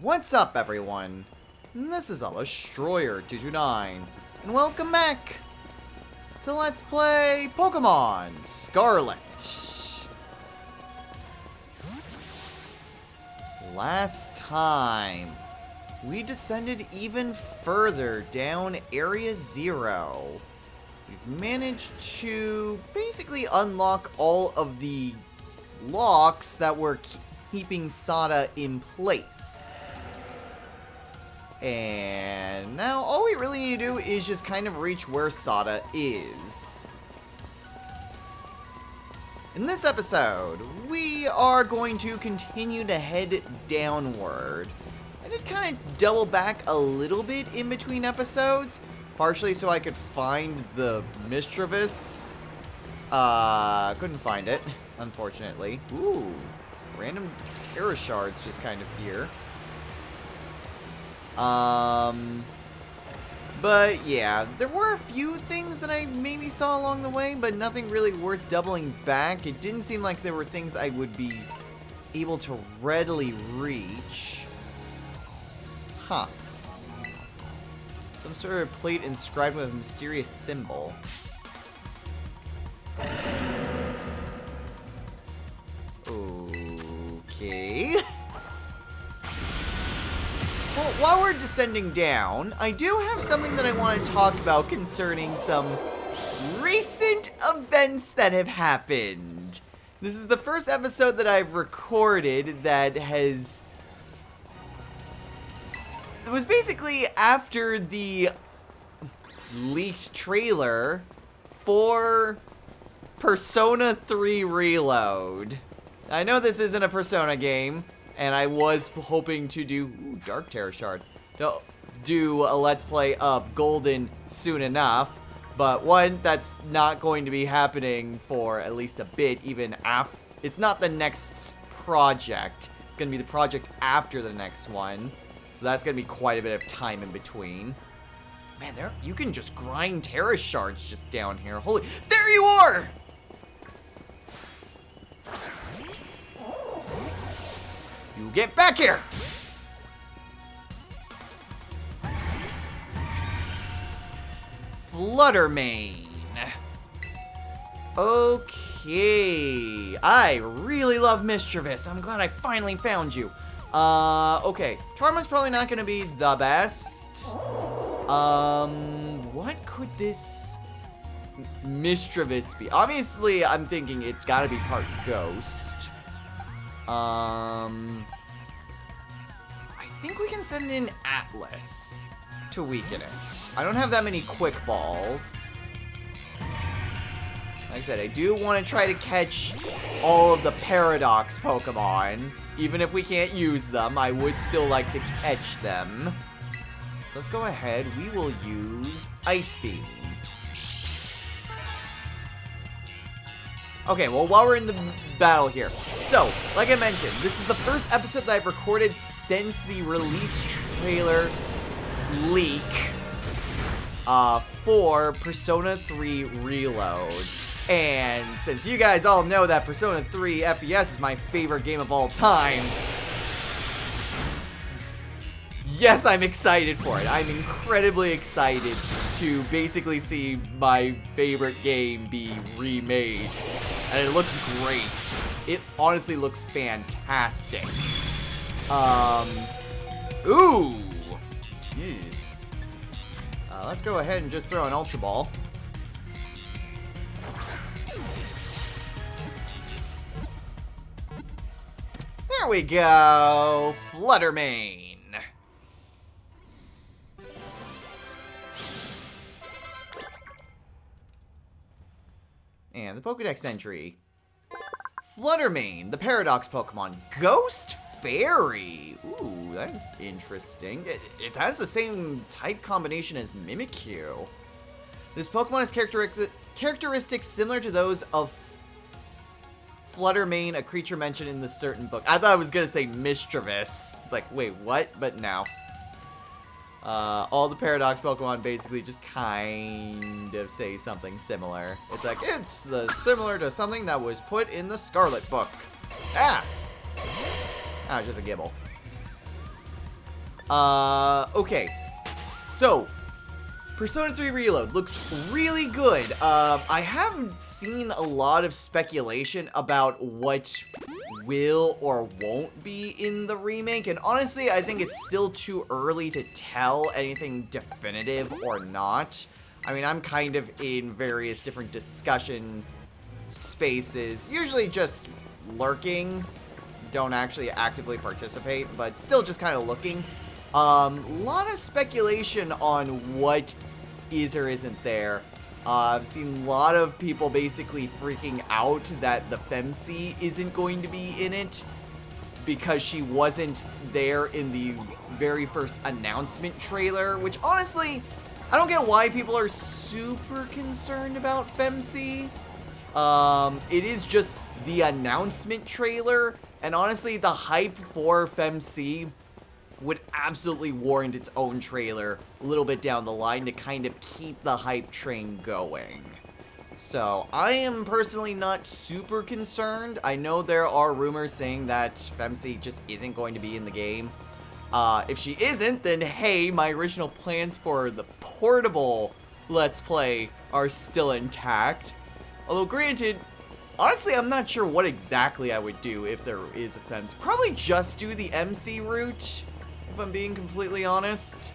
What's up, everyone? This is Destroyer229, and welcome back to Let's Play Pokemon Scarlet. Last time, we descended even further down Area 0. We've managed to basically unlock all of the locks that were keeping Sada in place. And now all we really need to do is just kind of reach where Sada is. In this episode, we are going to continue to head downward. I did kind of double back a little bit in between episodes, partially so I could find the Mischievous. Couldn't find it, unfortunately. Ooh, random Terra Shards just kind of here. But yeah, there were a few things that I maybe saw along the way, but nothing really worth doubling back. It didn't seem like there were things I would be able to readily reach. Huh. Some sort of plate inscribed with a mysterious symbol. Okay. Well, while we're descending down, I do have something that I want to talk about concerning some recent events that have happened. This is the first episode that I've recorded that has... It was basically after the leaked trailer for Persona 3 Reload. I know this isn't a Persona game, and I was hoping to do Dark Terror Shard. Do a Let's Play of Golden soon enough, but one, that's not going to be happening for at least a bit, even after. It's not the next project. It's going to be the project after the next one. So that's going to be quite a bit of time in between. Man, you can just grind Terra Shards just down here. Holy, there you are! You get back here! Fluttermane. Okay. I really love Mischievous. I'm glad I finally found you. Okay. Tarma's probably not gonna be the best. What could this Mischievous be? Obviously, I'm thinking it's gotta be part ghost. I think we can send in Atlas to weaken it. I don't have that many quick balls. Like I said, I do want to try to catch all of the Paradox Pokemon. Even if we can't use them, I would still like to catch them. So let's go ahead. We will use Ice Beam. Okay, well, while we're in the battle here. So, like I mentioned, this is the first episode that I've recorded since the release trailer leak for Persona 3 Reload. And since you guys all know that Persona 3 FES is my favorite game of all time, yes, I'm excited for it. I'm incredibly excited to basically see my favorite game be remade. And it looks great. It honestly looks fantastic. Ooh. Yeah. Let's go ahead and just throw an Ultra Ball. There we go. Fluttermane. And the Pokedex entry. Fluttermane, the Paradox Pokemon. Ghost Fairy. Ooh, that's interesting. It has the same type combination as Mimikyu. This Pokemon has characteristics similar to those of Fluttermane, a creature mentioned in the certain book. I thought I was going to say Mischievous. It's like, wait, what? But no. All the Paradox Pokemon basically just kind of say something similar. It's like, it's similar to something that was put in the Scarlet book. Ah! Ah, just a Gibble. Okay. So, Persona 3 Reload looks really good. I haven't seen a lot of speculation about what will or won't be in the remake, and honestly, I think it's still too early to tell anything definitive or not. I mean, I'm kind of in various different discussion spaces, usually just lurking, don't actually actively participate, but still just kind of looking. Lot of speculation on what is or isn't there. I've seen a lot of people basically freaking out that the Femc isn't going to be in it because she wasn't there in the very first announcement trailer, which honestly, I don't get why people are super concerned about Femc. It is just the announcement trailer, and honestly, the hype for Femc would absolutely warrant its own trailer a little bit down the line to kind of keep the hype train going. So, I am personally not super concerned. I know there are rumors saying that Femc just isn't going to be in the game. If she isn't, then hey, my original plans for the portable Let's Play are still intact. Although granted, honestly, I'm not sure what exactly I would do if there is a Femc. Probably just do the MC route, if I'm being completely honest.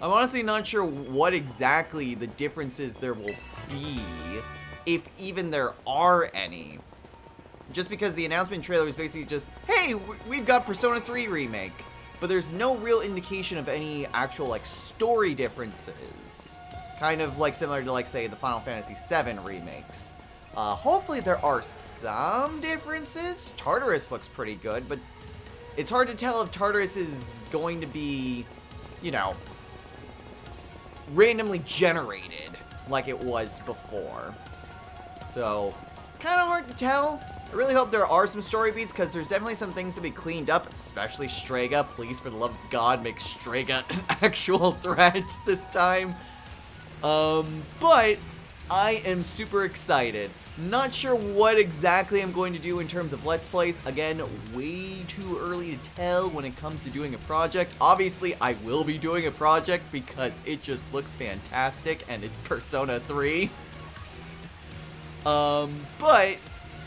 I'm honestly not sure what exactly the differences there will be, if even there are any. Just because the announcement trailer is basically just, hey, we've got Persona 3 Remake. But there's no real indication of any actual, like, story differences. Kind of, like, similar to, like, say, the Final Fantasy VII remakes. Hopefully there are some differences. Tartarus looks pretty good, but it's hard to tell if Tartarus is going to be, you know, randomly generated like it was before. So, kind of hard to tell. I really hope there are some story beats, because there's definitely some things to be cleaned up, especially Strega. Please, for the love of God, make Strega an actual threat this time. But I am super excited. Not sure what exactly I'm going to do in terms of Let's Plays. Again, way too early to tell when it comes to doing a project. Obviously, I will be doing a project because it just looks fantastic and it's Persona 3. But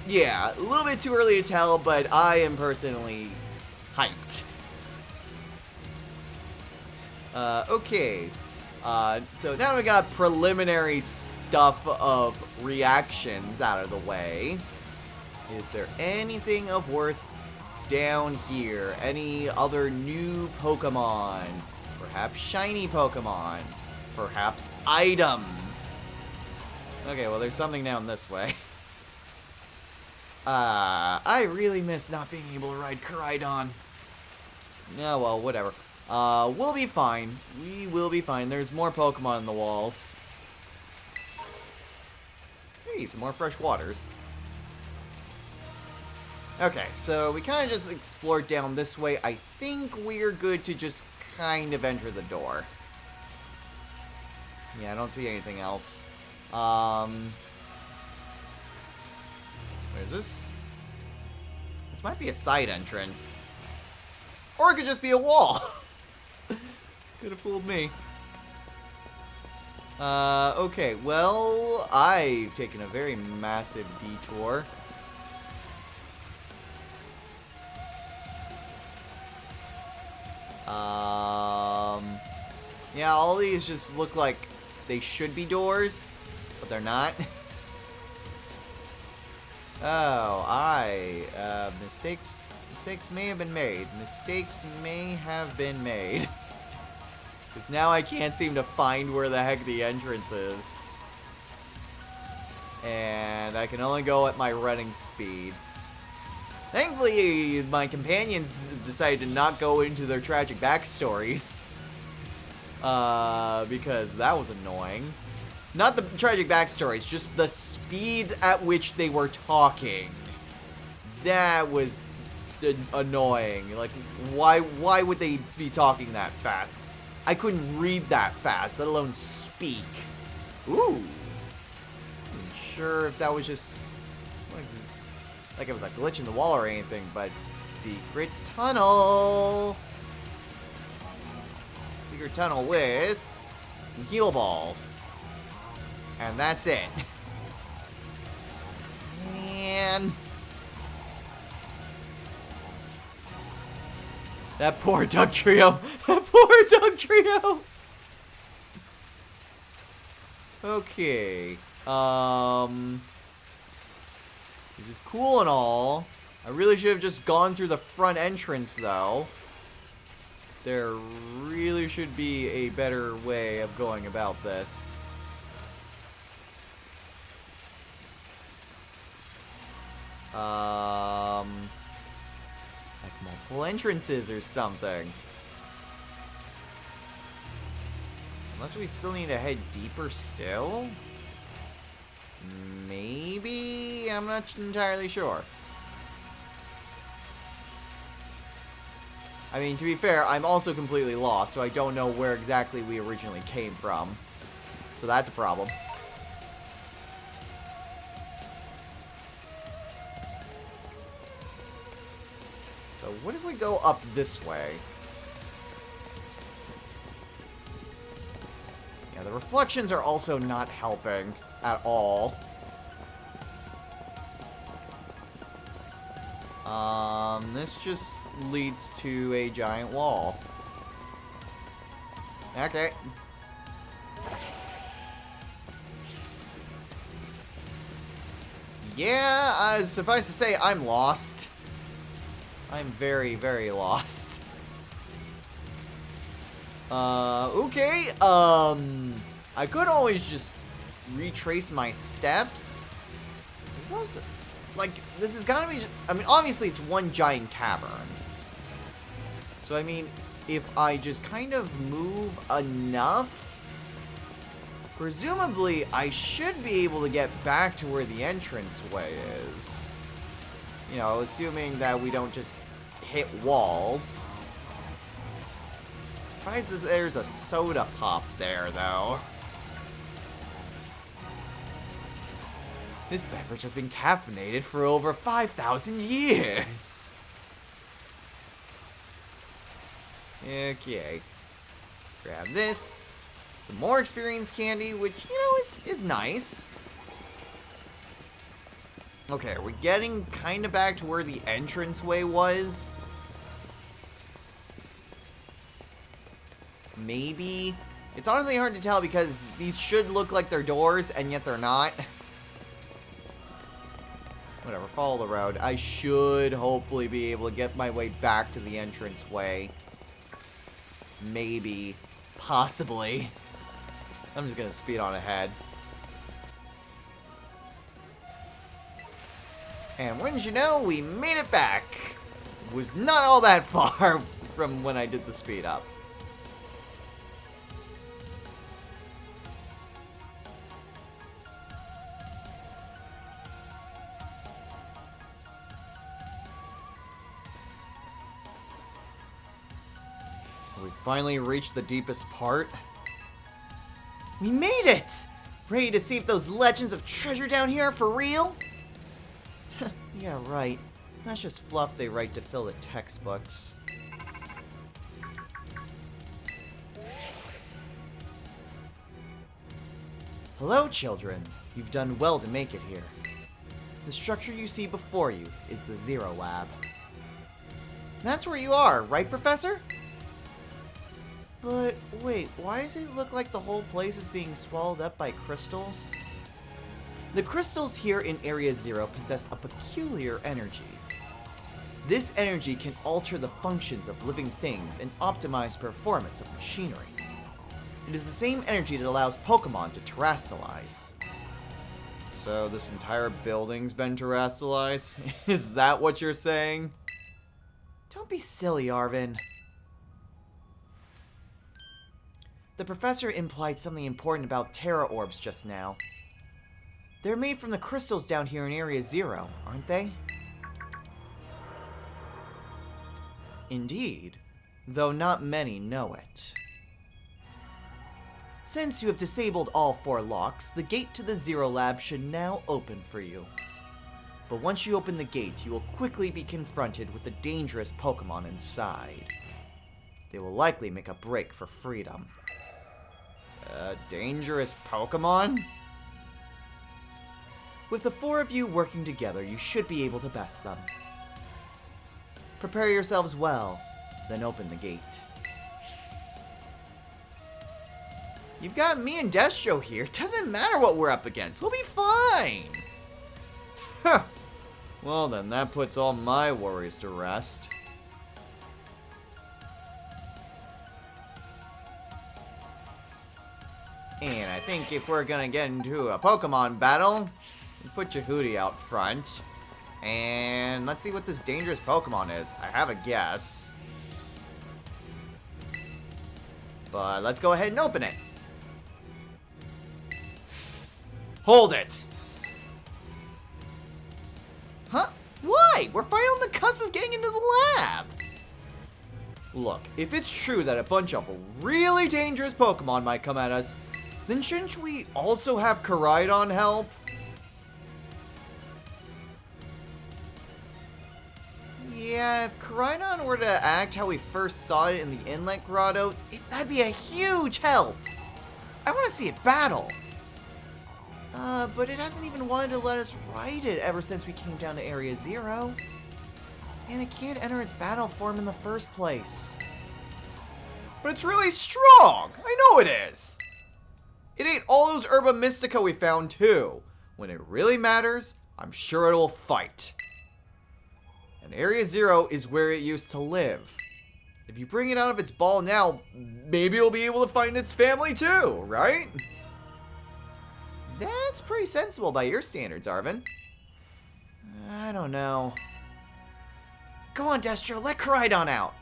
yeah, a little bit too early to tell, but I am personally hyped. Okay. So now we got preliminary stuff of reactions out of the way. Is there anything of worth down here? Any other new Pokemon? Perhaps shiny Pokemon? Perhaps items? Okay, well there's something down this way. I really miss not being able to ride Koraidon. Yeah, well, whatever. We'll be fine. We will be fine. There's more Pokemon in the walls. Hey, some more fresh waters. Okay, so we kind of just explored down this way. I think we're good to just kind of enter the door. Yeah, I don't see anything else. What is this? This might be a side entrance. Or it could just be a wall. Could have fooled me. Okay, well, I've taken a very massive detour. Yeah, all these just look like they should be doors, but they're not. Oh, mistakes may have been made. Mistakes may have been made. Because now I can't seem to find where the heck the entrance is. And I can only go at my running speed. Thankfully, my companions decided to not go into their tragic backstories. Because that was annoying. Not the tragic backstories, just the speed at which they were talking. That was annoying. Like, why would they be talking that fast? I couldn't read that fast, let alone speak. Ooh. I'm sure if that was just like it was a glitch in the wall or anything, but secret tunnel. secret tunnel with some heal balls. And that's it. Man. That poor Doug trio. That poor Doug trio. Okay. This is cool and all. I really should have just gone through the front entrance, though. There really should be a better way of going about this. Like multiple entrances or something. Unless we still need to head deeper still? Maybe? I'm not entirely sure. I mean, to be fair, I'm also completely lost, so I don't know where exactly we originally came from. So that's a problem. So what if we go up this way? Yeah, the reflections are also not helping at all. This just leads to a giant wall. Okay. Yeah, suffice to say, I'm lost. I'm very, very lost. Okay, I could always just retrace my steps. I suppose that, like, this is gotta be just, I mean, obviously it's one giant cavern. So, I mean, if I just kind of move enough, presumably I should be able to get back to where the entranceway is. You know, assuming that we don't just hit walls. Surprised that there's a soda pop there, though. This beverage has been caffeinated for over 5,000 years. Okay. Grab this. Some more experience candy, which, you know, is nice. Okay, are we getting kind of back to where the entranceway was? Maybe? It's honestly hard to tell because these should look like they're doors, and yet they're not. Whatever, follow the road. I should hopefully be able to get my way back to the entranceway. Maybe. Possibly. I'm just gonna speed on ahead. And wouldn't you know, we made it back. It was not all that far from when I did the speed up. We finally reached the deepest part. We made it! Ready to see if those legends of treasure down here are for real? Yeah, right. That's just fluff they write to fill the textbooks. Hello, children. You've done well to make it here. The structure you see before you is the Zero Lab. That's where you are, right, Professor? But wait, why does it look like the whole place is being swallowed up by crystals? The crystals here in Area Zero possess a peculiar energy. This energy can alter the functions of living things and optimize performance of machinery. It is the same energy that allows Pokemon to terrestrialize. So this entire building's been terrestrialized? Is that what you're saying? Don't be silly, Arvin. The professor implied something important about Terra Orbs just now. They're made from the crystals down here in Area Zero, aren't they? Indeed, though not many know it. Since you have disabled all 4 locks, the gate to the Zero Lab should now open for you. But once you open the gate, you will quickly be confronted with the dangerous Pokemon inside. they will likely make a break for freedom. Dangerous Pokemon? With the 4 of you working together, you should be able to best them. Prepare yourselves well, then open the gate. You've got me and Destro here. Doesn't matter what we're up against. We'll be fine. Huh. Well then, that puts all my worries to rest. And I think if we're gonna get into a Pokemon battle, we put Jehudi out front. And let's see what this dangerous Pokemon is. I have a guess. But let's go ahead and open it. Hold it! Huh? Why? We're finally on the cusp of getting into the lab! Look, if it's true that a bunch of really dangerous Pokemon might come at us, then shouldn't we also have Koraidon help? Yeah, if Koraidon were to act how we first saw it in the Inlet Grotto, that'd be a huge help! I want to see it battle! But it hasn't even wanted to let us ride it ever since we came down to Area 0. And it can't enter its battle form in the first place. But it's really strong! I know it is! It ate all those Herba Mystica we found too. When it really matters, I'm sure it will fight. And Area 0 is where it used to live. If you bring it out of its ball now, maybe it'll be able to find its family too, right? That's pretty sensible by your standards, Arvin. I don't know. Go on, Destro, let Koraidon out.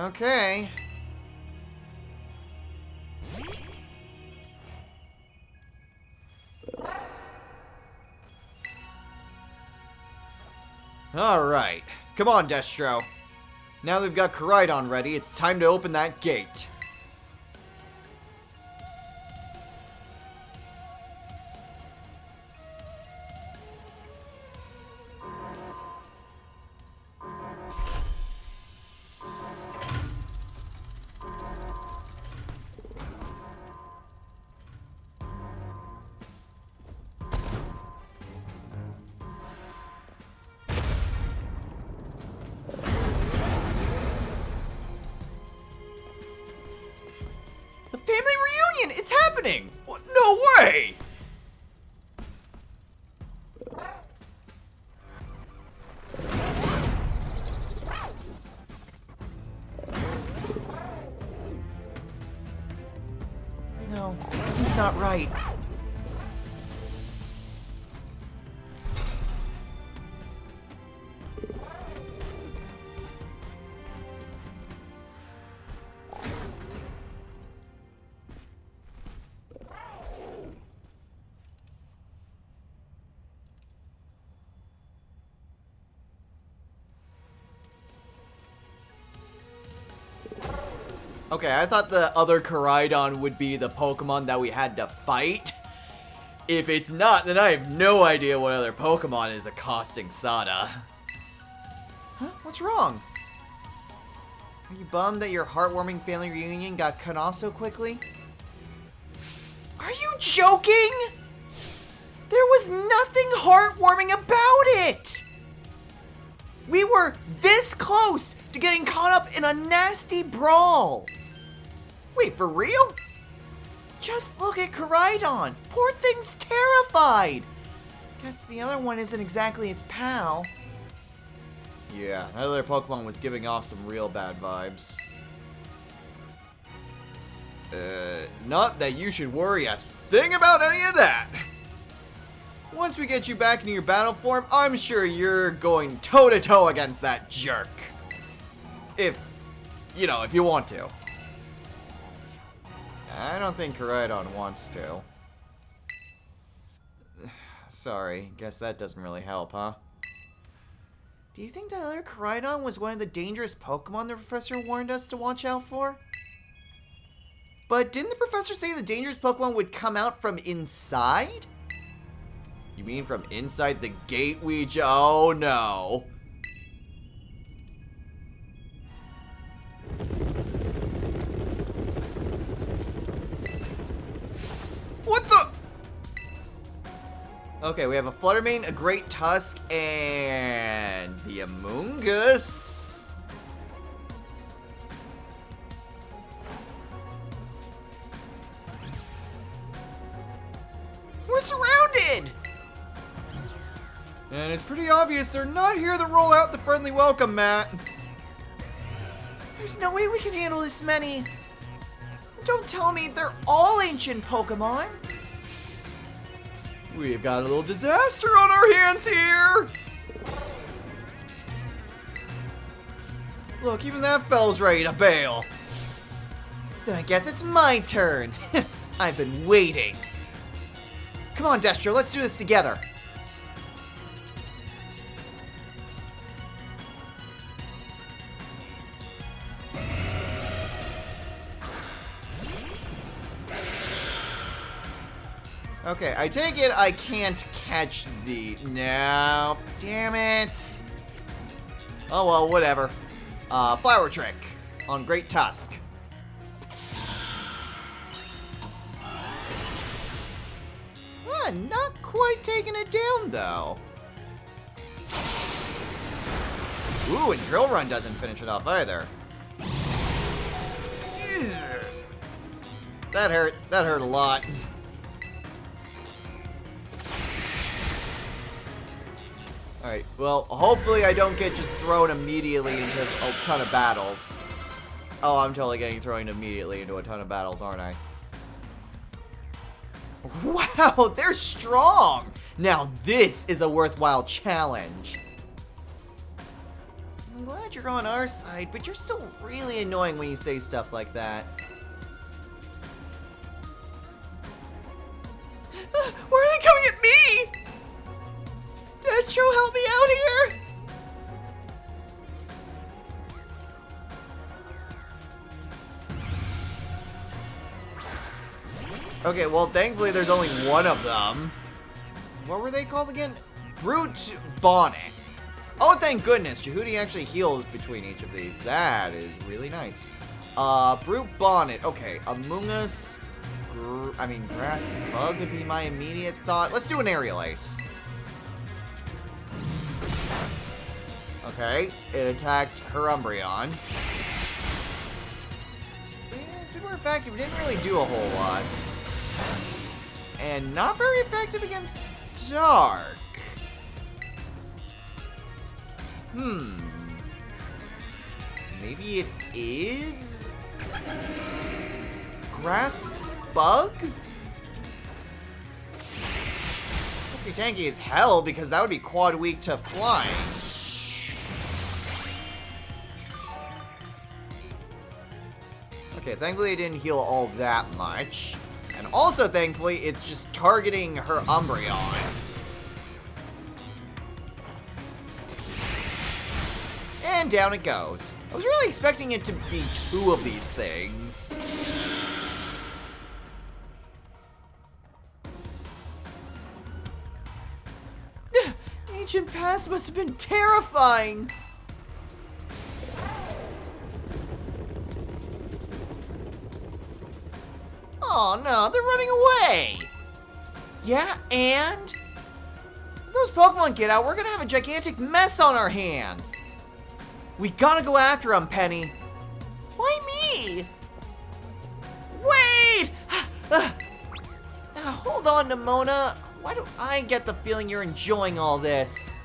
Okay. Alright. Come on, Destro. Now that we've got Koraidon ready, it's time to open that gate. Family reunion! It's happening! What? No way! No, something's not right. Okay, I thought the other Koraidon would be the Pokemon that we had to fight. If it's not, then I have no idea what other Pokemon is accosting Sada. Huh? What's wrong? Are you bummed that your heartwarming family reunion got cut off so quickly? Are you joking? There was nothing heartwarming about it! We were this close to getting caught up in a nasty brawl. Wait, for real? Just look at Koraidon. Poor thing's terrified. Guess the other one isn't exactly its pal. Yeah, that other Pokemon was giving off some real bad vibes. Not that you should worry a thing about any of that. Once we get you back into your battle form, I'm sure you're going toe-to-toe against that jerk. If you want to. I don't think Koraidon wants to. Sorry, guess that doesn't really help, huh? Do you think that other Koraidon was one of the dangerous Pokemon the professor warned us to watch out for? But didn't the professor say the dangerous Pokemon would come out from inside? You mean from inside the gate oh no. Okay, we have a Fluttermane, a Great Tusk, and the Amoonguss. We're surrounded! And it's pretty obvious they're not here to roll out the friendly welcome mat. There's no way we can handle this many. Don't tell me they're all ancient Pokemon. We've got a little disaster on our hands here. Look, even that fella's ready to bail. Then I guess it's my turn. I've been waiting. Come on, Destro, let's do this together. Okay, I take it I can't catch the... No, damn it. Oh well, whatever. Flower Trick on Great Tusk. Not quite taking it down, though. Ooh, and Drill Run doesn't finish it off either. That hurt. That hurt a lot. Alright, well, hopefully I don't get just thrown immediately into a ton of battles. Oh, I'm totally getting thrown immediately into a ton of battles, aren't I? Wow, they're strong! Now this is a worthwhile challenge. I'm glad you're on our side, but you're still really annoying when you say stuff like that. Why are they coming at me? Destro, help me out here! Okay, well, thankfully there's only one of them. What were they called again? Brute Bonnet. Oh, thank goodness. Jehudi actually heals between each of these. That is really nice. Brute Bonnet. Okay, Amoonguss. Grass and Bug would be my immediate thought. Let's do an Aerial Ace. Okay, it attacked her Umbreon. Yeah, super effective. It didn't really do a whole lot. And not very effective against Dark. Maybe it is Grass Bug? Must be tanky as hell because that would be quad weak to flying. Okay, thankfully it didn't heal all that much. And also, thankfully, it's just targeting her Umbreon. And down it goes. I was really expecting it to be two of these things. Ancient Pass must have been terrifying. Oh no, they're running away! Yeah, and? If those Pokemon get out, we're gonna have a gigantic mess on our hands! We gotta go after them, Penny! Why me? Wait! Hold on, Nimona. Why do I get the feeling you're enjoying all this?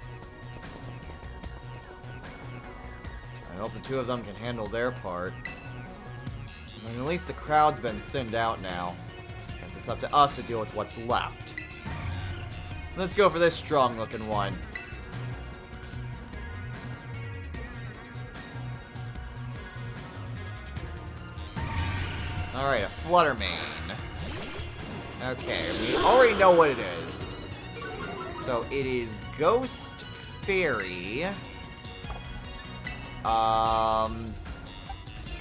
I hope the two of them can handle their part. I mean, at least the crowd's been thinned out now. Guess it's up to us to deal with what's left. Let's go for this strong-looking one. Alright, a Fluttermane. Okay, we already know what it is. So it is Ghost Fairy.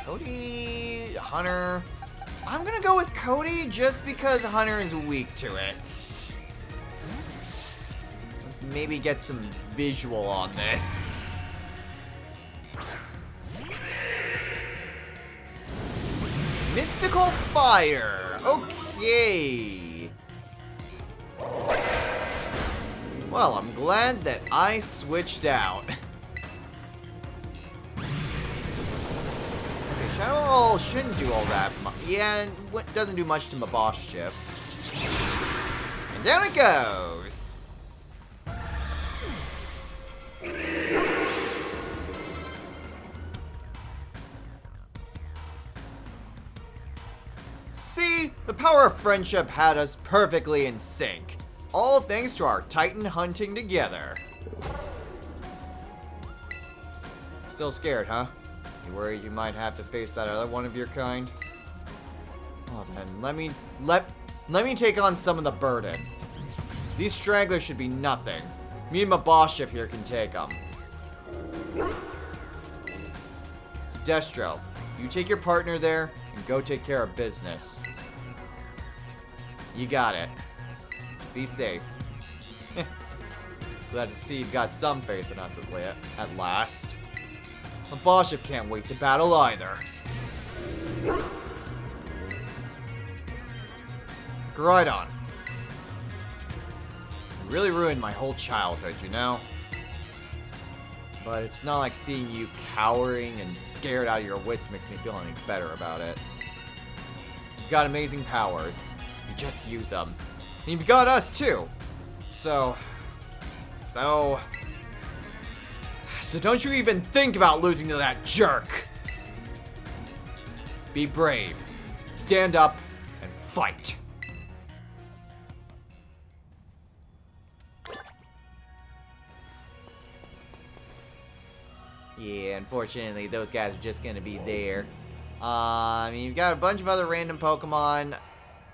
Cody, Hunter. I'm gonna go with Cody just because Hunter is weak to it. Let's maybe get some visual on this. Mystical Fire. Okay. Well, I'm glad that I switched out. Okay, Shadow shouldn't do all that much. Yeah, it doesn't do much to my boss ship. And down it goes. See, the power of friendship had us perfectly in sync. All thanks to our Titan hunting together. Still scared, huh? You worried you might have to face that other one of your kind? Well then, let me take on some of the burden. These stragglers should be nothing. Me and my boss ship here can take them. So Destro, you take your partner there and go take care of business. You got it. Be safe. Glad to see you've got some faith in us at last. My boss ship can't wait to battle either. Right on. You really ruined my whole childhood, you know? But it's not like seeing you cowering and scared out of your wits makes me feel any better about it. You've got amazing powers. You just use them. And you've got us too. So don't you even think about losing to that jerk. Be brave. Stand up and fight. Yeah, unfortunately, those guys are just gonna be there. I mean, you've got a bunch of other random Pokemon.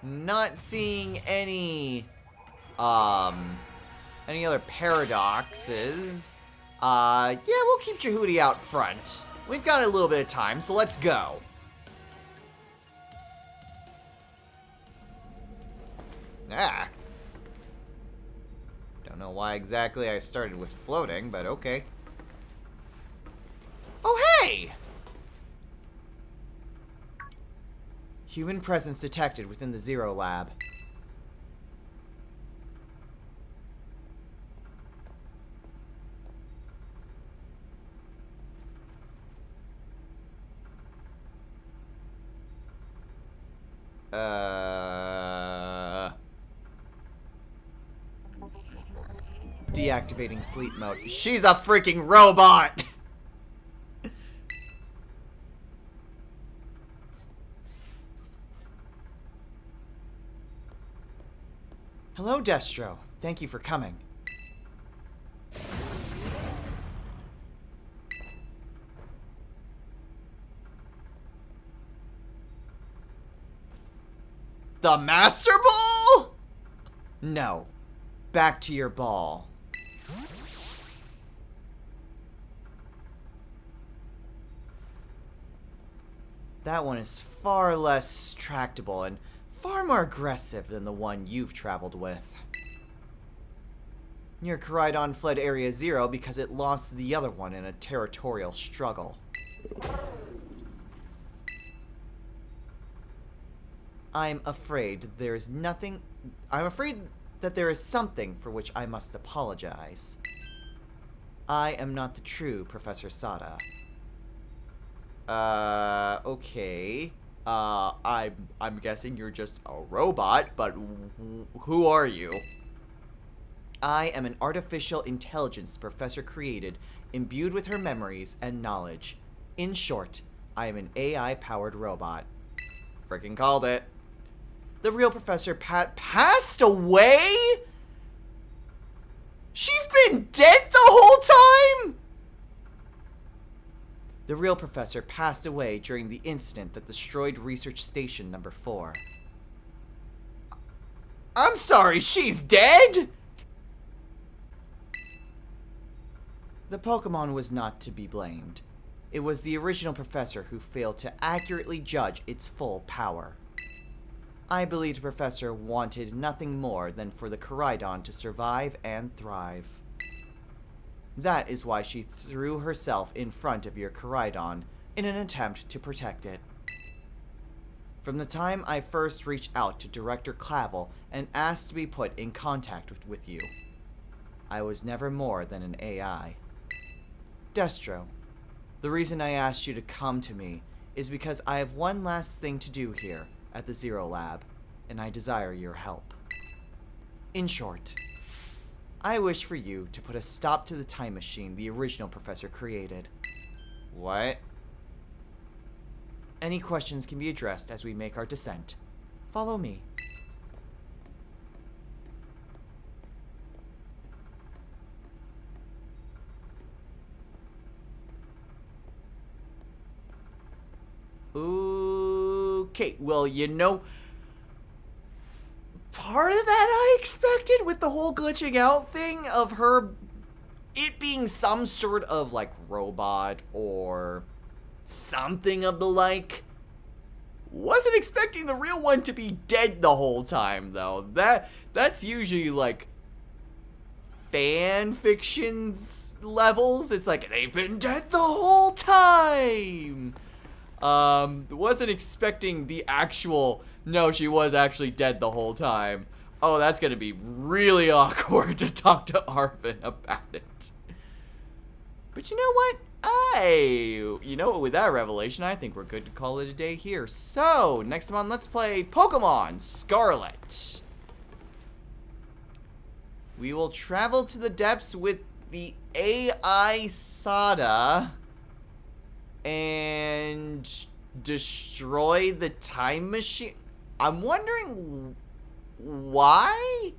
Not seeing any other paradoxes. Yeah, we'll keep Jehudi out front. We've got a little bit of time, so let's go. Ah. Don't know why exactly I started with floating, but okay. Oh, hey! Human presence detected within the Zero Lab. Deactivating sleep mode. She's a freaking robot! Hello, Destro. Thank you for coming. The Master Ball? No. Back to your ball. That one is far less tractable and far more aggressive than the one you've traveled with. Your Koraidon fled Area Zero because it lost the other one in a territorial struggle. I'm afraid that there is something for which I must apologize. I am not the true Professor Sada. Okay. I'm guessing you're just a robot, but who are you? I am an artificial intelligence the Professor created, imbued with her memories and knowledge. In short, I am an AI-powered robot. Freaking called it. The real Professor passed away? She's been dead the whole time? The real Professor passed away during the incident that destroyed Research Station number 4. I'm sorry, she's dead? The Pokemon was not to be blamed. It was the original Professor who failed to accurately judge its full power. I believe the Professor wanted nothing more than for the Koraidon to survive and thrive. That is why she threw herself in front of your Koraidon in an attempt to protect it. From the time I first reached out to Director Clavel and asked to be put in contact with you, I was never more than an AI. Destro, the reason I asked you to come to me is because I have one last thing to do here at the Zero Lab, and I desire your help. In short, I wish for you to put a stop to the time machine the original professor created. What? Any questions can be addressed as we make our descent. Follow me. Okay, well, you know, part of that I expected with the whole glitching out thing of her, it being some sort of, like, robot or something of the like. Wasn't expecting the real one to be dead the whole time, though. That's usually, like, fan fictions levels. It's like, they've been dead the whole time. Wasn't expecting the actual, no, she was actually dead the whole time. Oh, that's gonna be really awkward to talk to Arvin about it. But you know what? With that revelation, I think we're good to call it a day here. So, next time on Let's Play Pokemon Scarlet, we will travel to the depths with the AI Sada and destroy the time machine. I'm wondering why?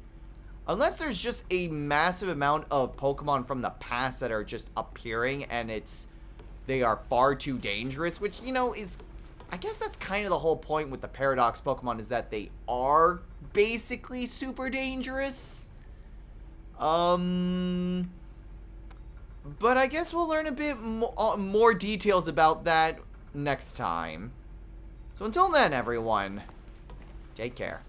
Unless there's just a massive amount of Pokemon from the past that are just appearing and they are far too dangerous, which, you know, is, I guess that's kind of the whole point with the Paradox Pokemon, is that they are basically super dangerous. But I guess we'll learn a bit more details about that next time. So until then, everyone, take care.